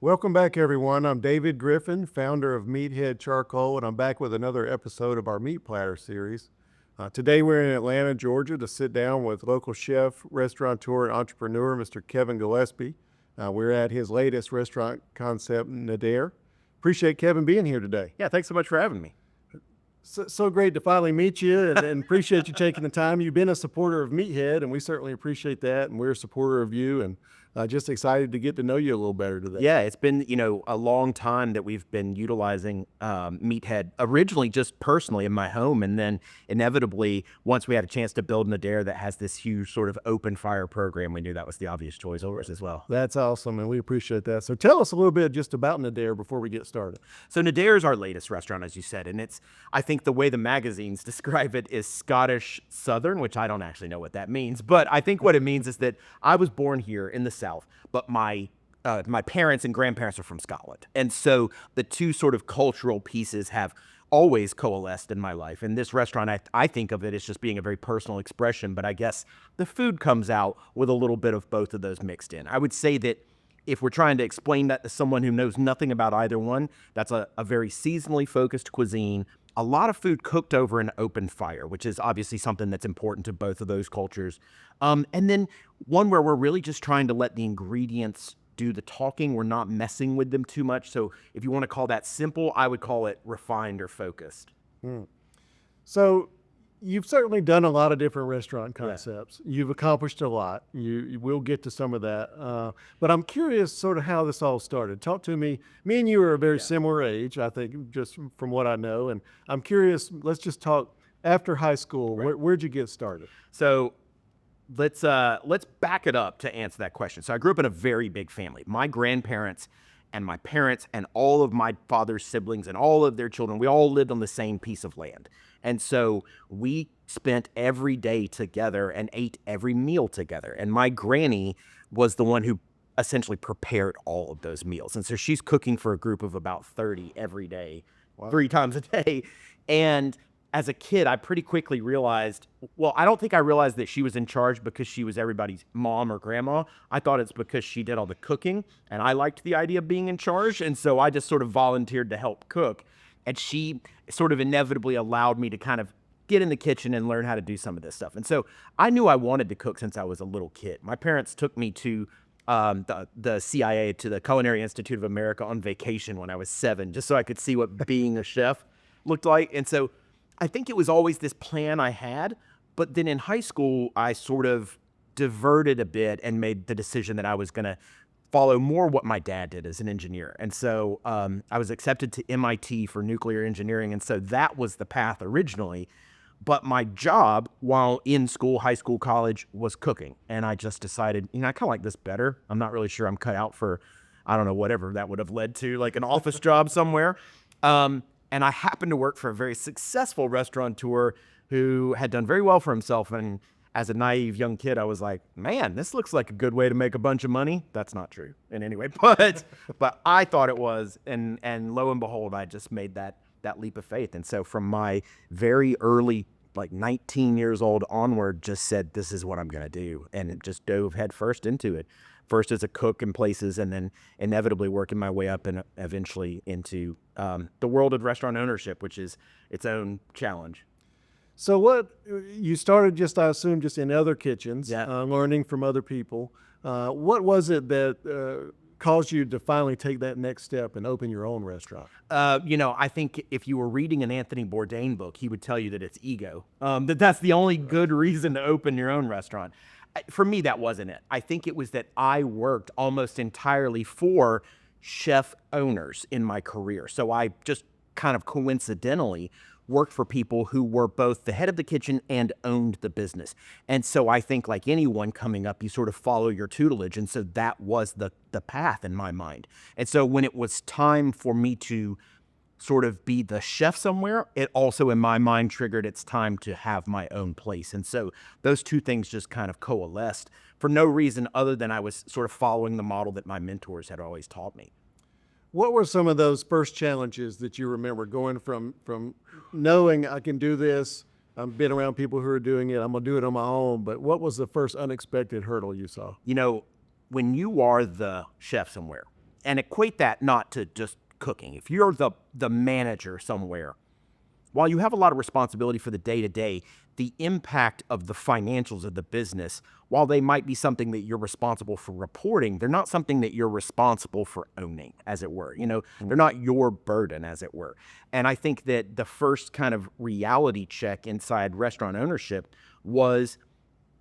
Welcome back, everyone. I'm David Griffin, founder of Meathead Charcoal, and I'm back with another episode of our Meat Platter series. Today, we're in Atlanta, Georgia, to sit down with local chef, restaurateur, and entrepreneur, Mr. Kevin Gillespie. We're at his latest restaurant concept, Nàdair. Appreciate Kevin being here today. Yeah, thanks so much for having me. So great to finally meet you, and appreciate you taking the time. You've been a supporter of Meathead, and we certainly appreciate that, and we're a supporter of you, and just excited to get to know you a little better today. Yeah, it's been, a long time that we've been utilizing Meathead, originally just personally in my home, and then inevitably, once we had a chance to build Nàdair that has this huge sort of open fire program, we knew that was the obvious choice for us as well. That's awesome, and we appreciate that. So tell us a little bit just about Nàdair before we get started. So Nàdair is our latest restaurant, as you said, and I think the way the magazines describe it is Scottish Southern, which I don't actually know what that means, but I think what it means is that I was born here in the South, but my parents and grandparents are from Scotland. And so the two sort of cultural pieces have always coalesced in my life. And this restaurant, I think of it as just being a very personal expression, but I guess the food comes out with a little bit of both of those mixed in. I would say that if we're trying to explain that to someone who knows nothing about either one, that's a very seasonally focused cuisine. A lot of food cooked over an open fire, which is obviously something that's important to both of those cultures. And then one where we're really just trying to let the ingredients do the talking. We're not messing with them too much. So if you want to call that simple, I would call it refined or focused. So you've certainly done a lot of different restaurant concepts. Yeah. You've accomplished a lot. You will get to some of that. But I'm curious sort of how this all started. Talk to me. Me and you are a very similar age, I think, just from what I know. And I'm curious, let's just talk after high school. Right. Where'd you get started? So let's back it up to answer that question. So I grew up in a very big family. My grandparents and my parents and all of my father's siblings and all of their children, we all lived on the same piece of land. And so we spent every day together and ate every meal together. And my granny was the one who essentially prepared all of those meals. And so she's cooking for a group of about 30 every day, 3 times a day. And as a kid, I pretty quickly realized, well, I don't think I realized that she was in charge because she was everybody's mom or grandma. I thought it's because she did all the cooking, and I liked the idea of being in charge, and so I just sort of volunteered to help cook. And she sort of inevitably allowed me to kind of get in the kitchen and learn how to do some of this stuff. And so I knew I wanted to cook since I was a little kid. My parents took me to the CIA, to the Culinary Institute of America, on vacation when I was 7, just so I could see what being a chef looked like. And so I think it was always this plan I had, but then in high school, I sort of diverted a bit and made the decision that I was going to follow more what my dad did as an engineer. And so I was accepted to MIT for nuclear engineering, and so that was the path originally. But my job while in school, high school, college, was cooking. And I just decided, I kind of like this better. I'm not really sure I'm cut out for, I don't know, whatever that would have led to, like an office job somewhere. And I happened to work for a very successful restaurateur who had done very well for himself. And as a naive young kid, I was like, man, this looks like a good way to make a bunch of money. That's not true in any way, but I thought it was. And lo and behold, I just made that leap of faith. And so from my very early, like 19 years old onward, just said, this is what I'm going to do. And it just dove headfirst into it. First as a cook in places, and then inevitably working my way up and eventually into the world of restaurant ownership, which is its own challenge. So what you started just, I assume, just in other kitchens, learning from other people. What was it that caused you to finally take that next step and open your own restaurant? I think if you were reading an Anthony Bourdain book, he would tell you that it's ego. That's the only good reason to open your own restaurant. For me, that wasn't it. I think it was that I worked almost entirely for chef owners in my career. So I just kind of coincidentally worked for people who were both the head of the kitchen and owned the business. And so I think, like anyone coming up, you sort of follow your tutelage. And so that was the path in my mind. And so when it was time for me to sort of be the chef somewhere, it also in my mind triggered it's time to have my own place. And so those two things just kind of coalesced for no reason other than I was sort of following the model that my mentors had always taught me. What were some of those first challenges that you remember going from knowing I can do this, I've been around people who are doing it, I'm gonna do it on my own, but what was the first unexpected hurdle you saw? When you are the chef somewhere and equate that not to just cooking. If you're the manager somewhere, while you have a lot of responsibility for the day-to-day, the impact of the financials of the business, while they might be something that you're responsible for reporting, they're not something that you're responsible for owning, as it were. They're not your burden, as it were. And I think that the first kind of reality check inside restaurant ownership was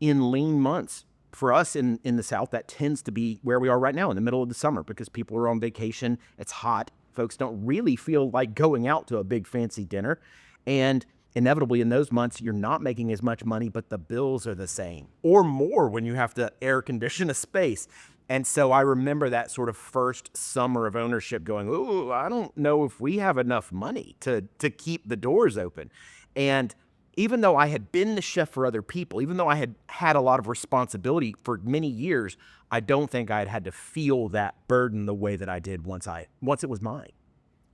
in lean months. For us in the South, that tends to be where we are right now in the middle of the summer because people are on vacation. It's hot. Folks don't really feel like going out to a big fancy dinner. And inevitably in those months, you're not making as much money, but the bills are the same or more when you have to air condition a space. And so I remember that sort of first summer of ownership going, ooh, I don't know if we have enough money to keep the doors open. And even though I had been the chef for other people, even though I had had a lot of responsibility for many years, I don't think I had to feel that burden the way that I did once it was mine.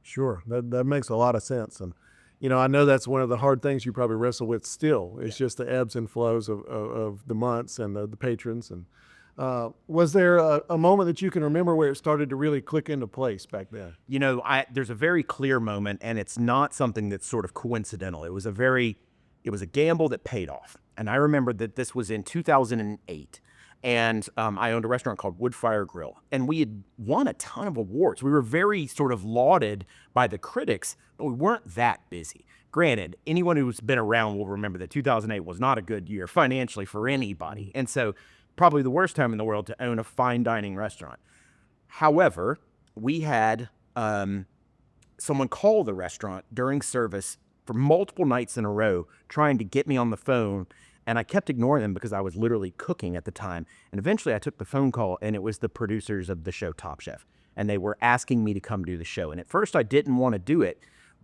Sure, that makes a lot of sense. And I know that's one of the hard things you probably wrestle with still. It's just the ebbs and flows of the months and the patrons. And was there a moment that you can remember where it started to really click into place back then? There's a very clear moment, and it's not something that's sort of coincidental. It was a gamble that paid off. And I remember that this was in 2008. And I owned a restaurant called Woodfire Grill. And we had won a ton of awards. We were very sort of lauded by the critics, but we weren't that busy. Granted, anyone who's been around will remember that 2008 was not a good year financially for anybody. And so probably the worst time in the world to own a fine dining restaurant. However, we had someone call the restaurant during service for multiple nights in a row trying to get me on the phone. And I kept ignoring them because I was literally cooking at the time. And eventually I took the phone call, and it was the producers of the show Top Chef. And they were asking me to come do the show. And at first I didn't want to do it.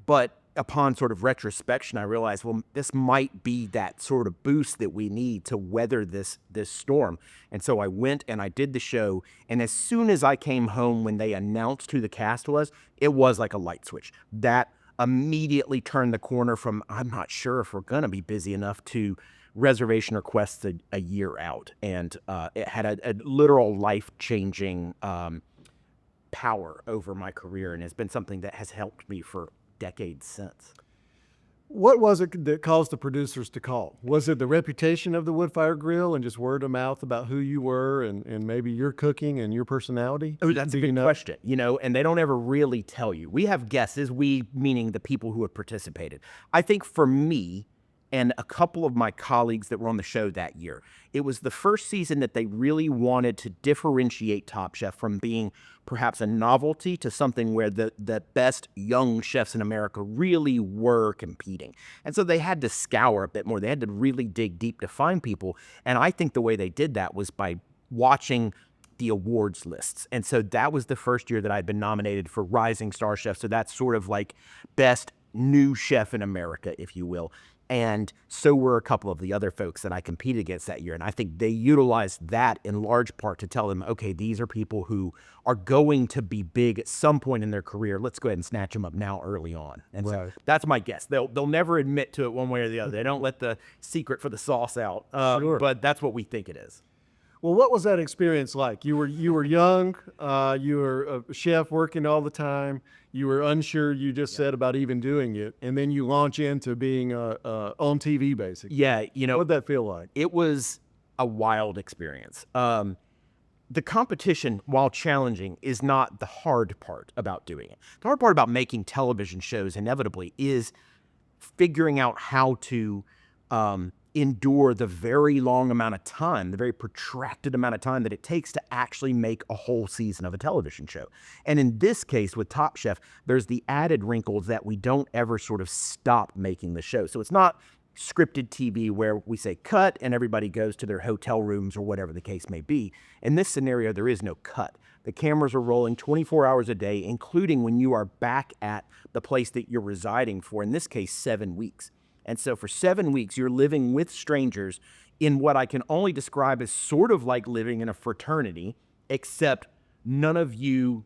But upon sort of retrospection, I realized, well, this might be that sort of boost that we need to weather this storm. And so I went and I did the show. And as soon as I came home, when they announced who the cast was, it was like a light switch. That immediately turned the corner from, I'm not sure if we're going to be busy enough, to reservation requests a year out. And it had a literal life-changing power over my career, and has been something that has helped me for decades since. What was it that caused the producers to call? Was it the reputation of the Woodfire Grill and just word of mouth about who you were and maybe your cooking and your personality? Oh, that's a good question, and they don't ever really tell you. We have guesses, we meaning the people who have participated. I think for me, and a couple of my colleagues that were on the show that year, it was the first season that they really wanted to differentiate Top Chef from being perhaps a novelty to something where the best young chefs in America really were competing. And so they had to scour a bit more. They had to really dig deep to find people. And I think the way they did that was by watching the awards lists. And so that was the first year that I'd been nominated for Rising Star Chef. So that's sort of like best new chef in America, if you will. And so were a couple of the other folks that I competed against that year. And I think they utilized that in large part to tell them, okay, these are people who are going to be big at some point in their career. Let's go ahead and snatch them up now early on. And so that's my guess. They'll never admit to it one way or the other. They don't let the secret for the sauce out. Sure. But that's what we think it is. Well, what was that experience like? You were young, you were a chef working all the time, you were unsure, you just said, about even doing it, and then you launch into being on TV, basically. Yeah, What'd that feel like? it was a wild experience. The competition, while challenging, is not the hard part about doing it. The hard part about making television shows, inevitably, is figuring out how to endure the very long amount of time, the very protracted amount of time that it takes to actually make a whole season of a television show. And in this case with Top Chef, there's the added wrinkles that we don't ever sort of stop making the show. So it's not scripted TV where we say cut and everybody goes to their hotel rooms or whatever the case may be. In this scenario, there is no cut. The cameras are rolling 24 hours a day, including when you are back at the place that you're residing for, in this case, 7 weeks. And so for 7 weeks, you're living with strangers in what I can only describe as sort of like living in a fraternity, except none of you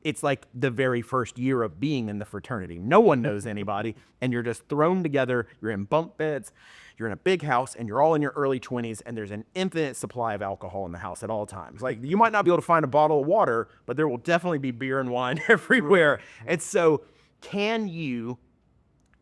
it's like the very first year of being in the fraternity. No one knows anybody, and you're just thrown together. You're in bunk beds, you're in a big house, and you're all in your early 20s, and there's an infinite supply of alcohol in the house at all times. Like, you might not be able to find a bottle of water, but there will definitely be beer and wine everywhere. And so, can you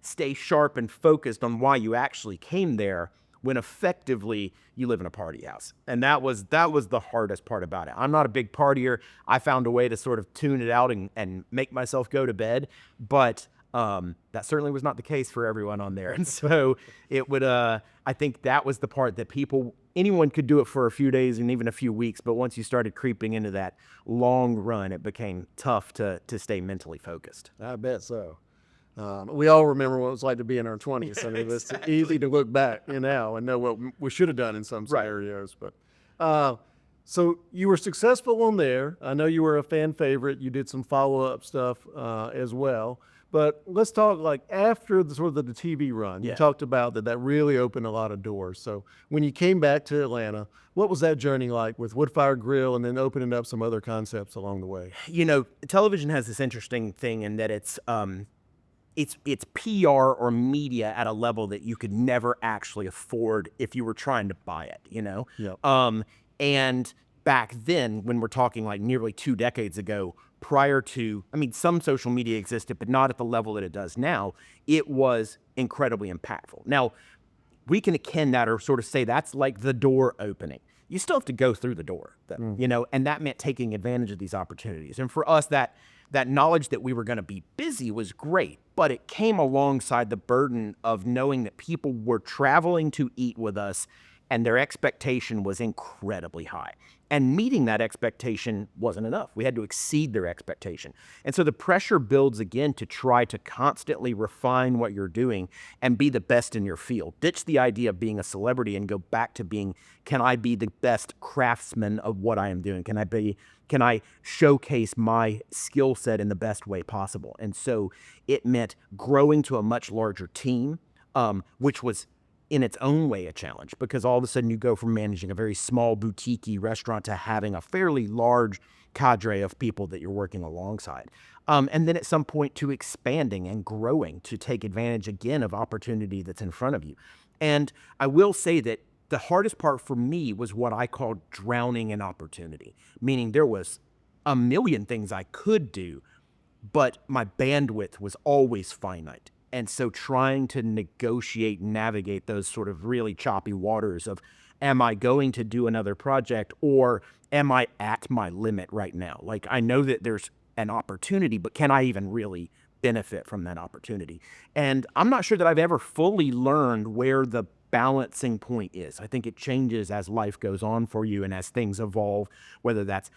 stay sharp and focused on why you actually came there when effectively you live in a party house? And that was the hardest part about it. I'm not a big partier. I found a way to sort of tune it out and make myself go to bed, but that certainly was not the case for everyone on there. And so it would I think that was the part that anyone could do it for a few days and even a few weeks, but once you started creeping into that long run, it became tough to stay mentally focused. I bet so. We all remember what it was like to be in our 20s. I mean, it's easy to look back now and know what we should have done in some scenarios. But so you were successful on there. I know you were a fan favorite. You did some follow-up stuff as well. But let's talk like after the sort of the TV run. You talked about that really opened a lot of doors. So when you came back to Atlanta, what was that journey like with Woodfire Grill and then opening up some other concepts along the way? You know, television has this interesting thing in that it's PR or media at a level that you could never actually afford if you were trying to buy it, you know? Yeah. And back then, when we're talking like nearly 2 decades ago, prior to, I mean, some social media existed, but not at the level that it does now, it was incredibly impactful. Now, we can akin that or sort of say that's like the door opening. You still have to go through the door, though, you know, and that meant taking advantage of these opportunities. And for us, that knowledge that we were going to be busy was great, but it came alongside the burden of knowing that people were traveling to eat with us and their expectation was incredibly high. And meeting that expectation wasn't enough. We had to exceed their expectation. And so the pressure builds again to try to constantly refine what you're doing and be the best in your field. Ditch the idea of being a celebrity and go back to being, can I be the best craftsman of what I am doing? Can I showcase my skill set in the best way possible? And so it meant growing to a much larger team, which was in its own way a challenge, because all of a sudden you go from managing a very small boutique-y restaurant to having a fairly large cadre of people that you're working alongside. And then at some point to expanding and growing to take advantage again of opportunity that's in front of you. And I will say that the hardest part for me was what I called drowning in opportunity, meaning there was a million things I could do, but my bandwidth was always finite. And so trying to negotiate and navigate those sort of really choppy waters of, am I going to do another project or am I at my limit right now? Like, I know that there's an opportunity, but can I even really benefit from that opportunity? And I'm not sure that I've ever fully learned where the balancing point is. I think it changes as life goes on for you and as things evolve, whether that's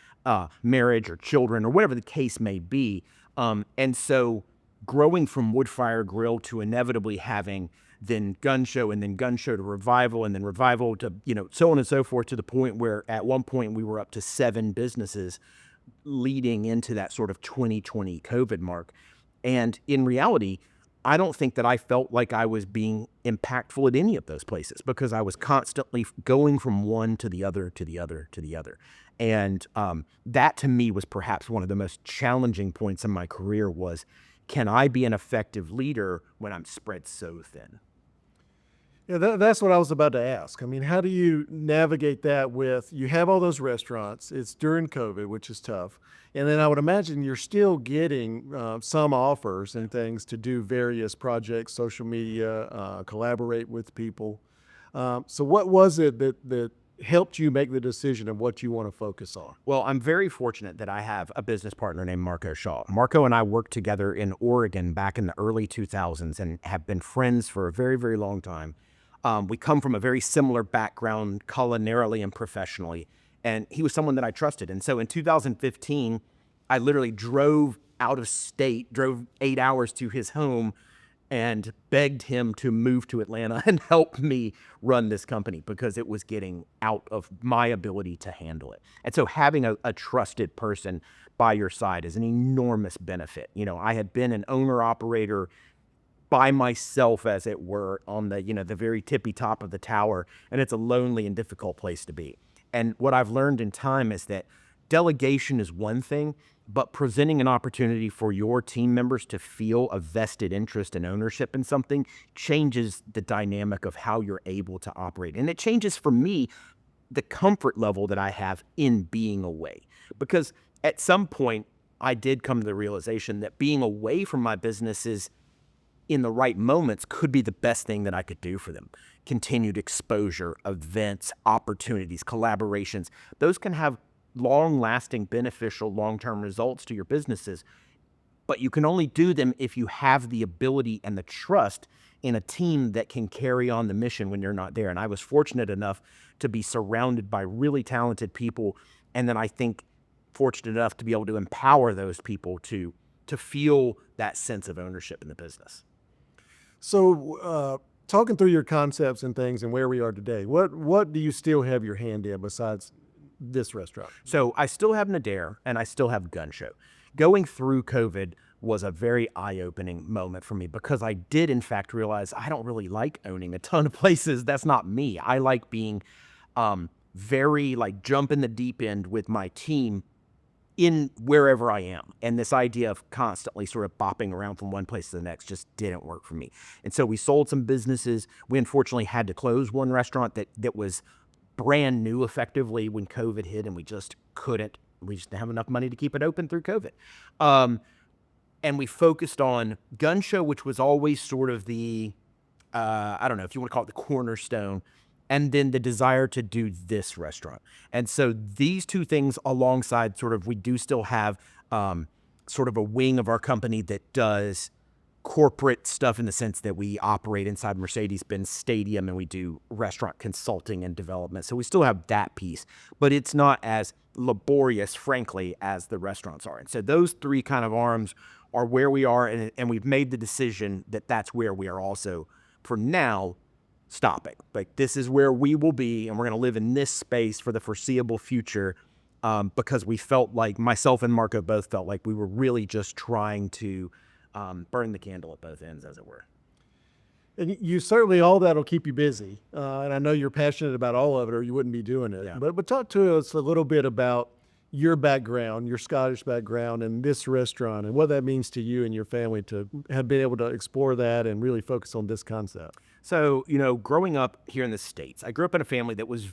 marriage or children or whatever the case may be. And so growing from Woodfire Grill to inevitably having then Gun Show and then Gun Show to Revival and then Revival to, you know, so on and so forth, to the point where at one point we were up to 7 businesses leading into that sort of 2020 COVID mark. And in reality, I don't think that I felt like I was being impactful at any of those places because I was constantly going from one to the other, to the other, to the other. And that to me was perhaps one of the most challenging points in my career was, can I be an effective leader when I'm spread so thin? Yeah, that's what I was about to ask. I mean, how do you navigate that with, you have all those restaurants, it's during COVID, which is tough. And then I would imagine you're still getting some offers and things to do various projects, social media, collaborate with people. So what was it that helped you make the decision of what you want to focus on? Well, I'm very fortunate that I have a business partner named Marco Shaw. Marco and I worked together in Oregon back in the early 2000s and have been friends for a very, very long time. We come from a very similar background culinarily and professionally, and he was someone that I trusted. And so in 2015, I literally drove out of state, drove 8 hours to his home and begged him to move to Atlanta and help me run this company because it was getting out of my ability to handle it. And so having a trusted person by your side is an enormous benefit. You know, I had been an owner operator by myself, as it were, on the, you know, the very tippy top of the tower, and it's a lonely and difficult place to be. And what I've learned in time is that delegation is one thing, but presenting an opportunity for your team members to feel a vested interest and ownership in something changes the dynamic of how you're able to operate. And it changes, for me, the comfort level that I have in being away. Because at some point, I did come to the realization that being away from my businesses in the right moments could be the best thing that I could do for them. Continued exposure, events, opportunities, collaborations, those can have long-lasting, beneficial, long-term results to your businesses, but you can only do them if you have the ability and the trust in a team that can carry on the mission when you're not there. And I was fortunate enough to be surrounded by really talented people, and then I think fortunate enough to be able to empower those people to feel that sense of ownership in the business. So, talking through your concepts and things and where we are today, what do you still have your hand in besides this restaurant? So I still have Nàdair and I still have Gun Show. Going through COVID was a very eye-opening moment for me because I did in fact realize I don't really like owning a ton of places. That's not me. I like being very like jump in the deep end with my team in wherever I am. And this idea of constantly sort of bopping around from one place to the next just didn't work for me. And so we sold some businesses. We unfortunately had to close one restaurant that was brand new effectively when COVID hit, and we just couldn't. We just didn't have enough money to keep it open through COVID. And we focused on Gun Show, which was always sort of the, I don't know if you want to call it the cornerstone, and then the desire to do this restaurant. And so these two things alongside sort of, we do still have sort of a wing of our company that does corporate stuff in the sense that we operate inside Mercedes-Benz Stadium and we do restaurant consulting and development. So we still have that piece, but it's not as laborious, frankly, as the restaurants are. And so those three kind of arms are where we are, and we've made the decision that that's where we are also, for now, stopping. Like, this is where we will be, and we're going to live in this space for the foreseeable future, because we felt like, myself and Marco both felt like we were really just trying to burn the candle at both ends, as it were. And you certainly, all that'll keep you busy. And I know you're passionate about all of it, or you wouldn't be doing it. Yeah. But talk to us a little bit about your background, your Scottish background, and this restaurant, and what that means to you and your family to have been able to explore that and really focus on this concept. So, growing up here in the States, I grew up in a family that was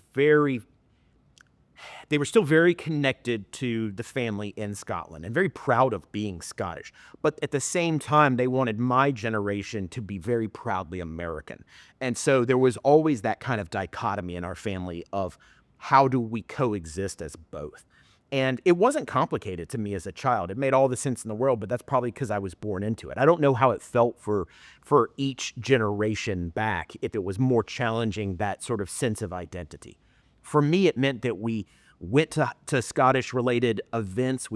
they were still very connected to the family in Scotland and very proud of being Scottish. But at the same time, they wanted my generation to be very proudly American. And so there was always that kind of dichotomy in our family of how do we coexist as both. And it wasn't complicated to me as a child. It made all the sense in the world, but that's probably because I was born into it. I don't know how it felt for each generation back, if it was more challenging, that sort of sense of identity. For me, it meant that we went to Scottish-related events. I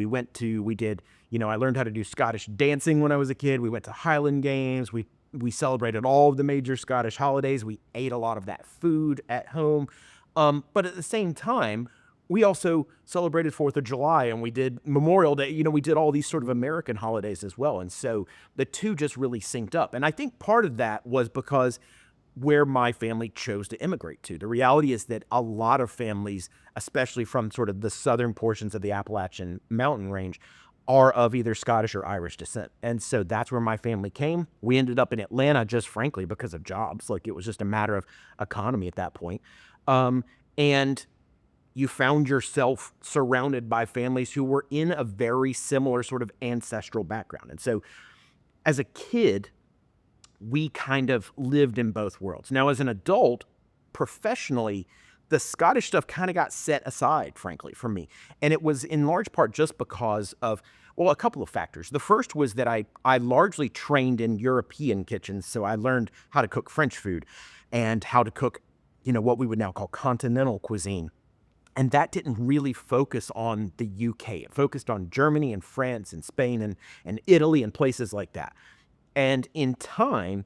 learned how to do Scottish dancing when I was a kid. We went to Highland Games. We celebrated all of the major Scottish holidays. We ate a lot of that food at home. But at the same time, we also celebrated 4th of July, and we did Memorial Day. We did all these sort of American holidays as well. And so the two just really synced up. And I think part of that was because where my family chose to immigrate to. The reality is that a lot of families, especially from sort of the southern portions of the Appalachian mountain range, are of either Scottish or Irish descent. And so that's where my family came. We ended up in Atlanta just frankly because of jobs. Like, it was just a matter of economy at that point. And you found yourself surrounded by families who were in a very similar sort of ancestral background. And so as a kid, we kind of lived in both worlds. Now, as an adult, professionally, the Scottish stuff kind of got set aside, frankly, for me. And it was in large part just because of, a couple of factors. The first was that I largely trained in European kitchens, so I learned how to cook French food and how to cook, what we would now call continental cuisine. And that didn't really focus on the UK. It focused on Germany and France and Spain and Italy and places like that. And in time,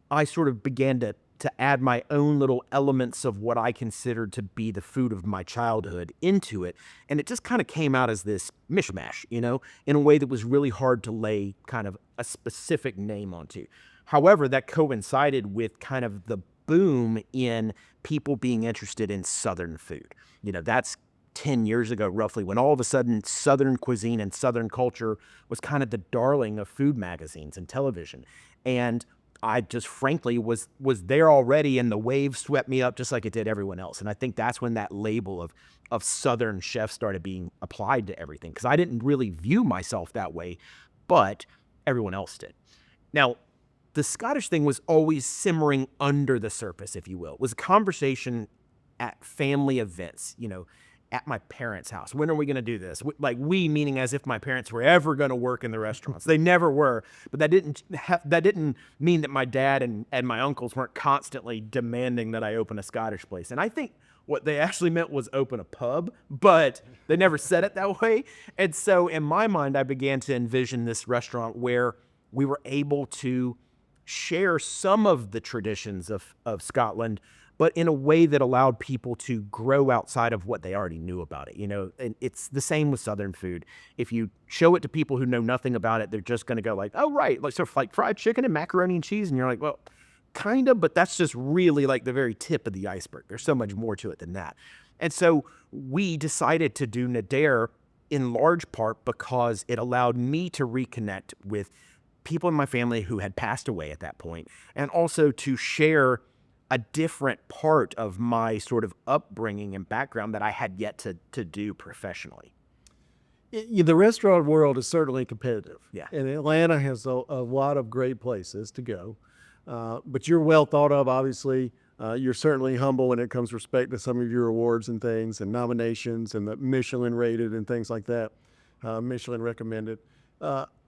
I sort of began to add my own little elements of what I considered to be the food of my childhood into it. And it just kind of came out as this mishmash, in a way that was really hard to lay kind of a specific name onto. However, that coincided with kind of the boom in people being interested in Southern food. That's 10 years ago, roughly, when all of a sudden Southern cuisine and Southern culture was kind of the darling of food magazines and television. And I just frankly was there already, and the wave swept me up just like it did everyone else. And I think that's when that label of Southern chef started being applied to everything, because I didn't really view myself that way, but everyone else did. Now, the Scottish thing was always simmering under the surface, if you will. It was a conversation at family events, at my parents' house. When are we going to do this? Like, we meaning as if my parents were ever going to work in the restaurants. They never were. But that didn't mean that my dad and my uncles weren't constantly demanding that I open a Scottish place. And I think what they actually meant was open a pub, but they never said it that way. And so in my mind, I began to envision this restaurant where we were able to share some of the traditions of Scotland, but in a way that allowed people to grow outside of what they already knew about it. And it's the same with Southern food. If you show it to people who know nothing about it, they're just going to go like, oh, right, like sort of like fried chicken and macaroni and cheese. And you're like, well, kind of, but that's just really like the very tip of the iceberg. There's so much more to it than that. And so we decided to do Nàdair in large part because it allowed me to reconnect with people in my family who had passed away at that point, and also to share a different part of my sort of upbringing and background that I had yet to do professionally. The restaurant world is certainly competitive. Yeah. And Atlanta has a lot of great places to go. But you're well thought of, obviously. You're certainly humble when it comes to respect to some of your awards and things and nominations and the Michelin rated and things like that, Michelin recommended.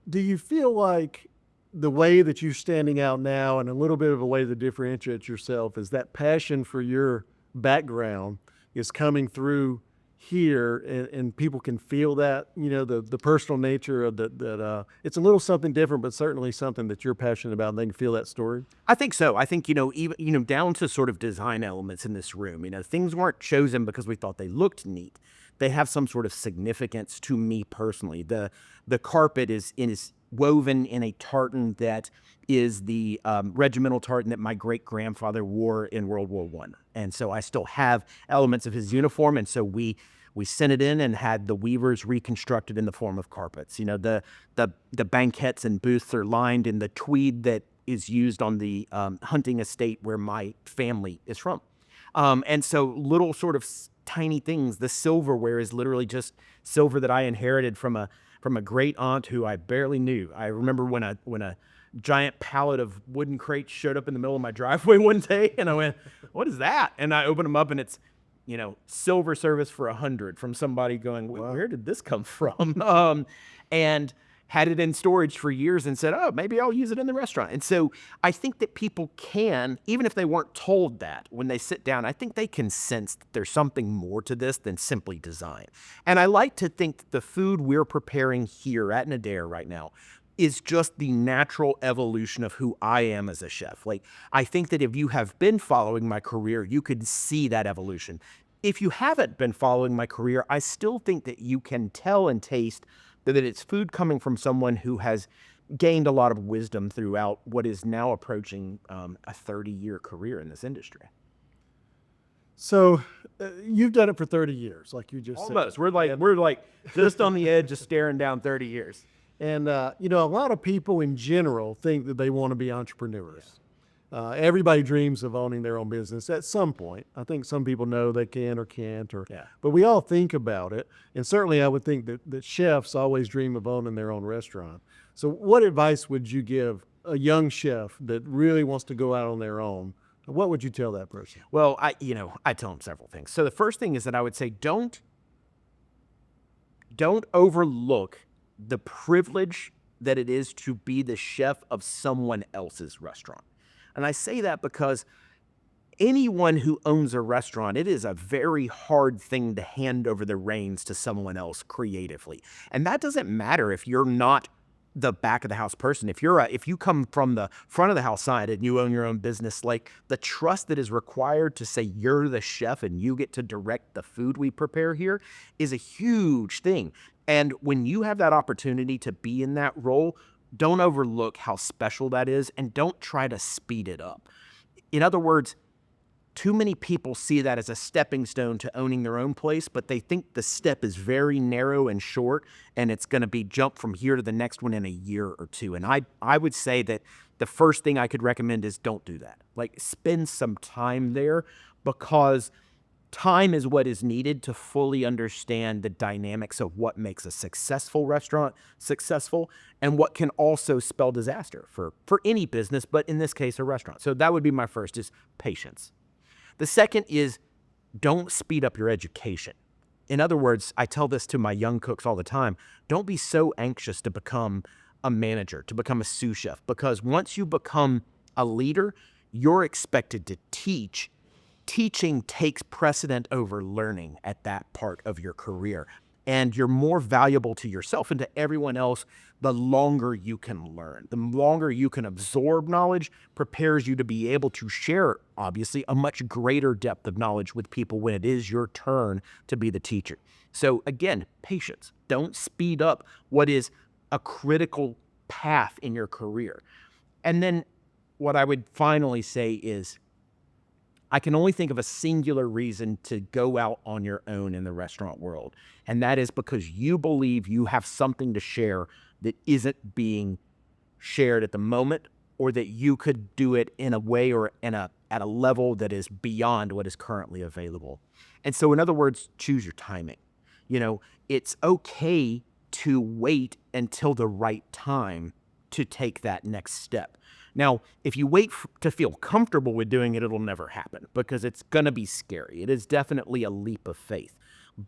Do you feel like the way that you're standing out now and a little bit of a way to differentiate yourself is that passion for your background is coming through here, and people can feel that, the personal nature of that it's a little something different, but certainly something that you're passionate about, and they can feel that story? I think so. I think, even, down to sort of design elements in this room, things weren't chosen because we thought they looked neat. They have some sort of significance to me personally. The carpet is woven in a tartan that is the regimental tartan that my great-grandfather wore in World War I. And so I still have elements of his uniform, and so we sent it in and had the weavers reconstructed in the form of carpets. The banquettes and booths are lined in the tweed that is used on the hunting estate where my family is from. And so little sort of tiny things. The silverware is literally just silver that I inherited from a great aunt who I barely knew. I remember when a giant pallet of wooden crates showed up in the middle of my driveway one day, and I went, "What is that?" And I opened them up, and it's, silver service for 100 from somebody going, "Where did this come from?" And had it in storage for years and said, "Oh, maybe I'll use it in the restaurant." And so I think that people can, even if they weren't told that, when they sit down, I think they can sense that there's something more to this than simply design. And I like to think that the food we're preparing here at Nàdair right now is just the natural evolution of who I am as a chef. Like, I think that if you have been following my career, you could see that evolution. If you haven't been following my career, I still think that you can tell and taste that it's food coming from someone who has gained a lot of wisdom throughout what is now approaching a 30-year career in this industry. So you've done it for 30 years, like you just Almost. said. We're like just on the edge of staring down 30 years. And, a lot of people in general think that they want to be entrepreneurs. Everybody dreams of owning their own business at some point. I think some people know they can or can't, but we all think about it. And certainly I would think that chefs always dream of owning their own restaurant. So what advice would you give a young chef that really wants to go out on their own? What would you tell that person? Well, I tell them several things. So the first thing is that I would say, don't overlook the privilege that it is to be the chef of someone else's restaurant. And I say that because anyone who owns a restaurant, it is a very hard thing to hand over the reins to someone else creatively. And that doesn't matter if you're not the back of the house person. If you come from the front of the house side and you own your own business, like, the trust that is required to say you're the chef and you get to direct the food we prepare here is a huge thing. And when you have that opportunity to be in that role, don't overlook how special that is, and don't try to speed it up. In other words, too many people see that as a stepping stone to owning their own place, but they think the step is very narrow and short, and it's going to be jump from here to the next one in a year or two. And I would say that the first thing I could recommend is don't do that. Like, spend some time there, because time is what is needed to fully understand the dynamics of what makes a successful restaurant successful, and what can also spell disaster for any business, but in this case, a restaurant. So that would be my first, is patience. The second is, don't speed up your education. In other words, I tell this to my young cooks all the time, don't be so anxious to become a manager, to become a sous chef, because once you become a leader, you're expected to teach. Teaching takes precedent over learning at that part of your career. And you're more valuable to yourself and to everyone else the longer you can learn. The longer you can absorb knowledge prepares you to be able to share, obviously, a much greater depth of knowledge with people when it is your turn to be the teacher. So again, patience. Don't speed up what is a critical path in your career. And then what I would finally say is, I can only think of a singular reason to go out on your own in the restaurant world, and that is because you believe you have something to share that isn't being shared at the moment, or that you could do it in a way or at a level that is beyond what is currently available. And so, in other words, choose your timing. It's okay to wait until the right time to take that next step. Now, if you wait to feel comfortable with doing it, it'll never happen, because it's going to be scary. It is definitely a leap of faith.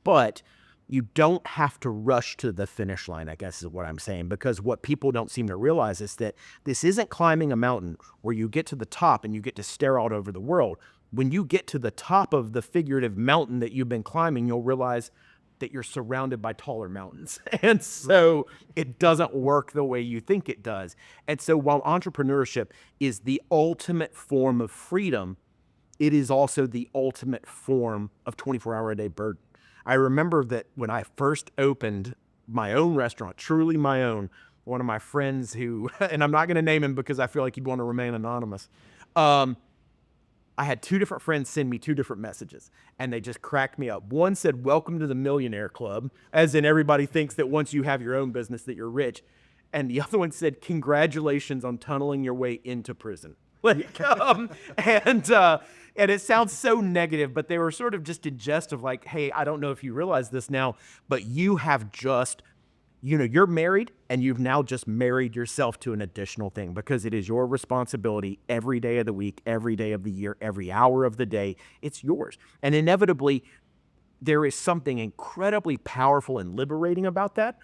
But you don't have to rush to the finish line, I guess is what I'm saying, because what people don't seem to realize is that this isn't climbing a mountain where you get to the top and you get to stare out over the world. When you get to the top of the figurative mountain that you've been climbing, you'll realize that you're surrounded by taller mountains. And so it doesn't work the way you think it does. And so while entrepreneurship is the ultimate form of freedom, it is also the ultimate form of 24-hour-a-day burden. I remember that when I first opened my own restaurant, truly my own, one of my friends who, and I'm not going to name him because I feel like he'd want to remain anonymous, I had two different friends send me two different messages, and they just cracked me up. One said, "Welcome to the Millionaire Club," as in everybody thinks that once you have your own business that you're rich. And the other one said, "Congratulations on tunneling your way into prison." And it sounds so negative, but they were sort of just in jest of like, hey, I don't know if you realize this now, but you have just, you're married, and you've now just married yourself to an additional thing, because it is your responsibility every day of the week, every day of the year, every hour of the day. It's yours. And inevitably, there is something incredibly powerful and liberating about that,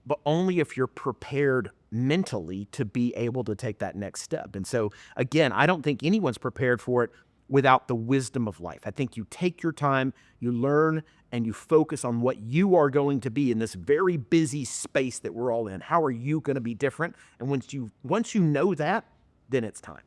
but only if you're prepared mentally to be able to take that next step. And so, again, I don't think anyone's prepared for it without the wisdom of life. I think you take your time, you learn, and you focus on what you are going to be in this very busy space that we're all in. How are you going to be different? And once you know that, then it's time.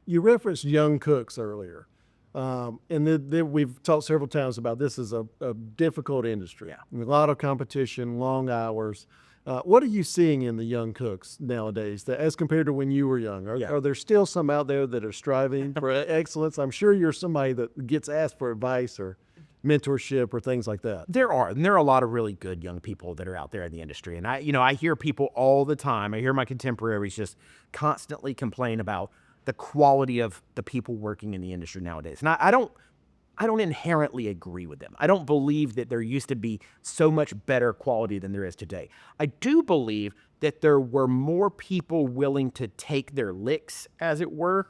You referenced young cooks earlier. And we've talked several times about this is a difficult industry. Yeah. With a lot of competition, long hours. What are you seeing in the young cooks nowadays as compared to when you were young? Are there still some out there that are striving for excellence? I'm sure you're somebody that gets asked for advice or mentorship or things like that. There are a lot of really good young people that are out there in the industry. And I hear people all the time. I hear my contemporaries just constantly complain about the quality of the people working in the industry nowadays. And I don't inherently agree with them. I don't believe that there used to be so much better quality than there is today. I do believe that there were more people willing to take their licks, as it were,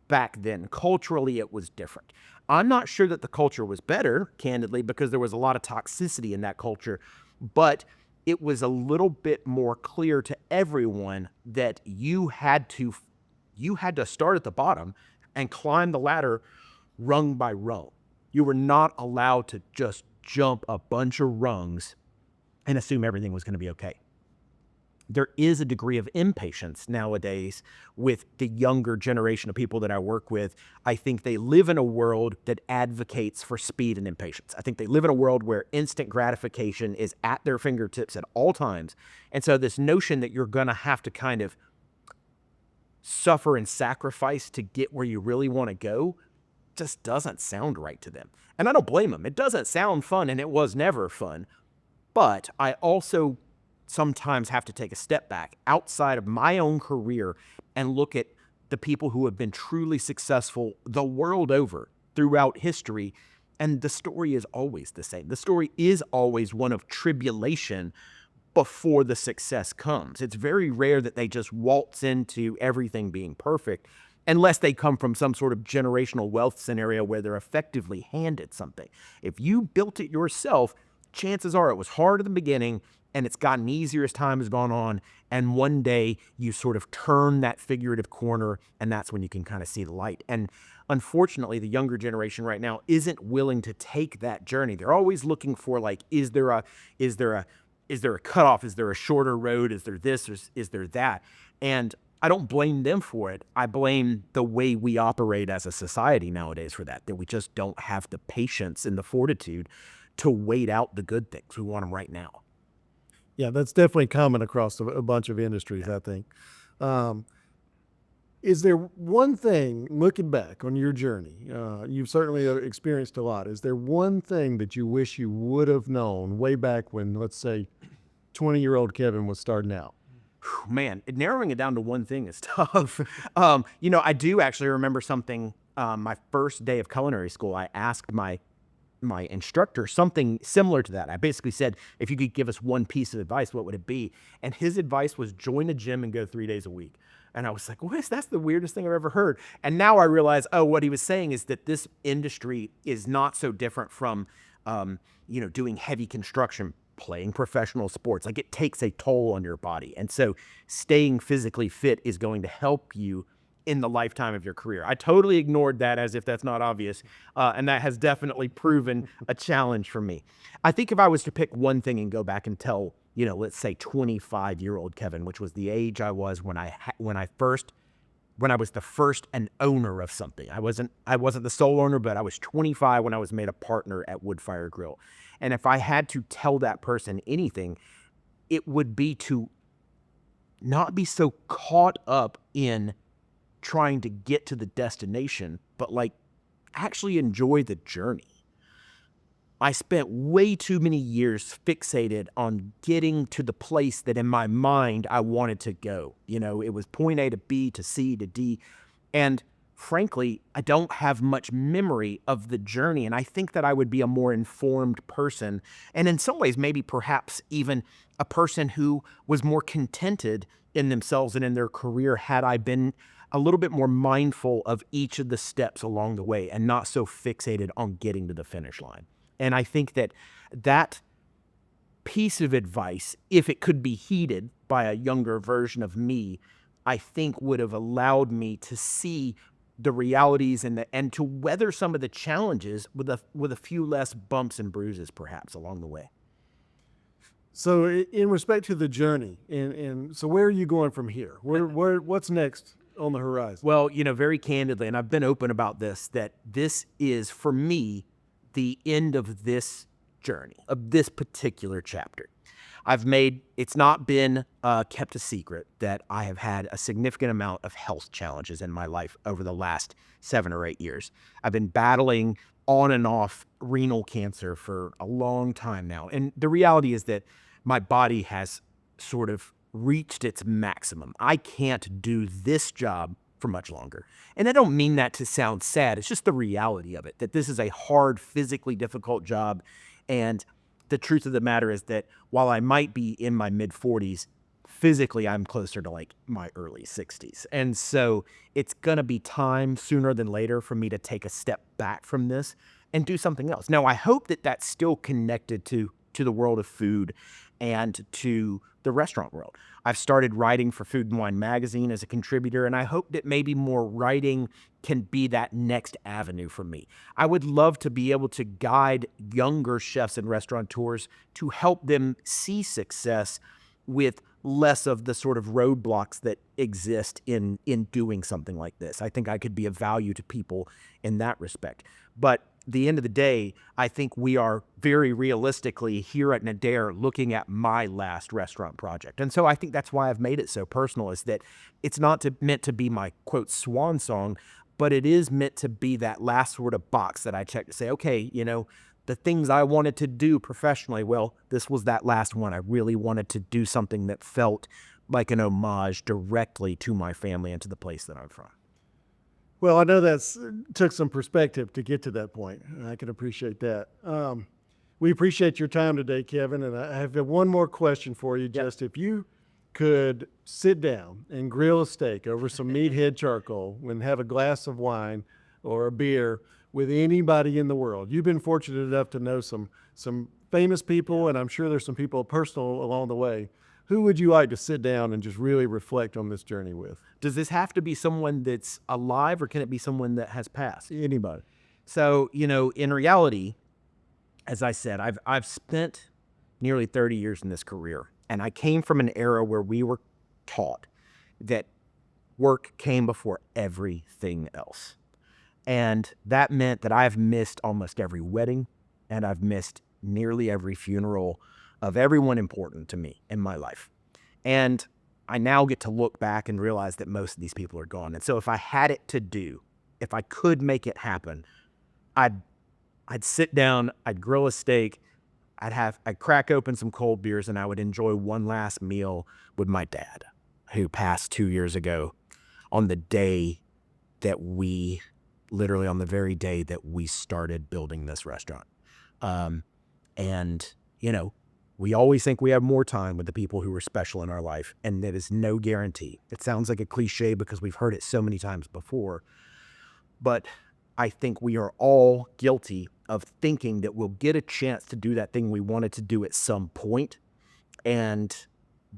back then. Culturally, it was different. I'm not sure that the culture was better, candidly, because there was a lot of toxicity in that culture, but it was a little bit more clear to everyone that you had to start at the bottom and climb the ladder rung by rung. You were not allowed to just jump a bunch of rungs and assume everything was going to be okay. There is a degree of impatience nowadays with the younger generation of people that I work with. I think they live in a world that advocates for speed and impatience. I think they live in a world where instant gratification is at their fingertips at all times. And so this notion that you're going to have to kind of suffer and sacrifice to get where you really want to go, just doesn't sound right to them. And I don't blame them. It doesn't sound fun, and it was never fun. But I also sometimes have to take a step back outside of my own career and look at the people who have been truly successful the world over throughout history. And the story is always the same. The story is always one of tribulation before the success comes. It's very rare that they just waltz into everything being perfect, unless they come from some sort of generational wealth scenario where they're effectively handed something. If you built it yourself, chances are it was hard at the beginning and it's gotten easier as time has gone on. And one day you sort of turn that figurative corner, and that's when you can kind of see the light. And unfortunately, the younger generation right now isn't willing to take that journey. They're always looking for, like, is there a cutoff? Is there a shorter road? Is there this or is there that? And I don't blame them for it. I blame the way we operate as a society nowadays for that we just don't have the patience and the fortitude to wait out the good things. We want them right now. Yeah, that's definitely common across a bunch of industries, I think. Is there one thing, looking back on your journey, you've certainly experienced a lot. Is there one thing that you wish you would have known way back when, let's say, 20-year-old Kevin was starting out? Man, narrowing it down to one thing is tough. I do actually remember something. My first day of culinary school, I asked my instructor something similar to that. I basically said, if you could give us one piece of advice, what would it be? And his advice was join a gym and go 3 days a week. And I was like, that's the weirdest thing I've ever heard. And now I realize, what he was saying is that this industry is not so different from, doing heavy construction, playing professional sports. Like, it takes a toll on your body. And so staying physically fit is going to help you in the lifetime of your career. I totally ignored that as if that's not obvious. And that has definitely proven a challenge for me. I think if I was to pick one thing and go back and tell, let's say 25-year-old Kevin, which was the age I was when I was the first and owner of something. I wasn't the sole owner, but I was 25 when I was made a partner at Woodfire Grill. And if I had to tell that person anything, it would be to not be so caught up in trying to get to the destination, but like actually enjoy the journey. I spent way too many years fixated on getting to the place that in my mind I wanted to go. It was point A to B to C to D. And frankly, I don't have much memory of the journey. And I think that I would be a more informed person. And in some ways, maybe perhaps even a person who was more contented in themselves and in their career had I been a little bit more mindful of each of the steps along the way and not so fixated on getting to the finish line. And I think that piece of advice, if it could be heeded by a younger version of me, I think would have allowed me to see the realities and to weather some of the challenges with a few less bumps and bruises, perhaps, along the way. So, in respect to the journey, and so where are you going from here? What's next on the horizon? Well, very candidly, and I've been open about this, that this is, for me, the end of this journey, of this particular chapter. It's not been kept a secret that I have had a significant amount of health challenges in my life over the last 7 or 8 years. I've been battling on and off renal cancer for a long time now. And the reality is that my body has sort of reached its maximum. I can't do this job for much longer. And I don't mean that to sound sad. It's just the reality of it, that this is a hard, physically difficult job. And the truth of the matter is that while I might be in my mid-40s, physically I'm closer to like my early 60s. And so it's going to be time sooner than later for me to take a step back from this and do something else. Now, I hope that that's still connected to the world of food and to the restaurant world. I've started writing for Food and Wine magazine as a contributor, and I hope that maybe more writing can be that next avenue for me. I would love to be able to guide younger chefs and restaurateurs to help them see success with less of the sort of roadblocks that exist in doing something like this. I think I could be of value to people in that respect. But the end of the day, I think we are very realistically here at Nàdair looking at my last restaurant project. And so I think that's why I've made it so personal, is that it's not meant to be my, quote, swan song, but it is meant to be that last sort of box that I check to say, okay, the things I wanted to do professionally, well, this was that last one. I really wanted to do something that felt like an homage directly to my family and to the place that I'm from. Well, I know that's took some perspective to get to that point. I can appreciate that. We appreciate your time today, Kevin. And I have one more question for you. Just if you could sit down and grill a steak over some meathead charcoal and have a glass of wine or a beer with anybody in the world. You've been fortunate enough to know some famous people, and I'm sure there's some people personal along the way. Who would you like to sit down and just really reflect on this journey with? Does this have to be someone that's alive, or can it be someone that has passed? Anybody. So, in reality, as I said, I've spent nearly 30 years in this career, and I came from an era where we were taught that work came before everything else. And that meant that I've missed almost every wedding, and I've missed nearly every funeral of everyone important to me in my life. And I now get to look back and realize that most of these people are gone. And so if I had it to do, if I could make it happen, I'd sit down, I'd grill a steak, I'd crack open some cold beers, and I would enjoy one last meal with my dad, who passed 2 years ago on the day that literally on the very day that we started building this restaurant. And we always think we have more time with the people who were special in our life, and that is no guarantee. It sounds like a cliche because we've heard it so many times before, but I think we are all guilty of thinking that we'll get a chance to do that thing we wanted to do at some point. And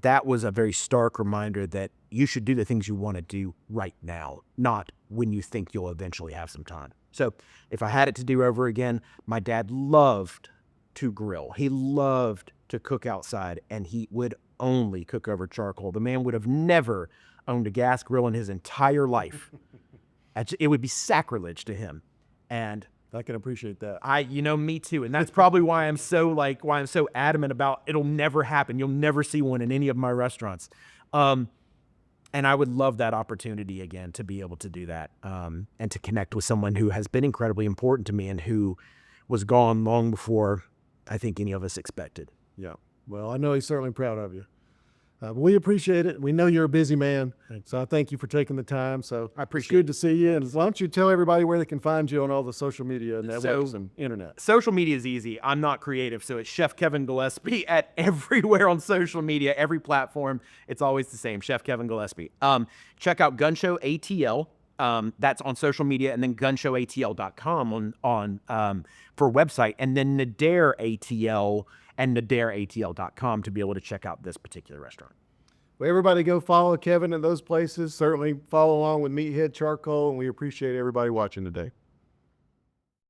that was a very stark reminder that you should do the things you want to do right now, not when you think you'll eventually have some time. So if I had it to do over again, my dad loved to grill. He loved to cook outside, and he would only cook over charcoal. The man would have never owned a gas grill in his entire life. It would be sacrilege to him. And I can appreciate that. me too. And that's probably why I'm so adamant about it'll never happen. You'll never see one in any of my restaurants. And I would love that opportunity again to be able to do that, and to connect with someone who has been incredibly important to me and who was gone long before I think any of us expected. Yeah. Well, I know he's certainly proud of you. But we appreciate it. We know you're a busy man, so I thank you for taking the time. So I appreciate it's good to see you. And why don't you tell everybody where they can find you on all the social media networks and internet? Social media is easy. I'm not creative, so it's Chef Kevin Gillespie at everywhere on social media, every platform. It's always the same, Chef Kevin Gillespie. Check out Gun Show ATL. That's on social media, and then gunshowatl.com for website, and then Nàdair ATL and NàdairATL.com to be able to check out this particular restaurant. Well, everybody go follow Kevin in those places. Certainly follow along with Meathead Charcoal, and we appreciate everybody watching today.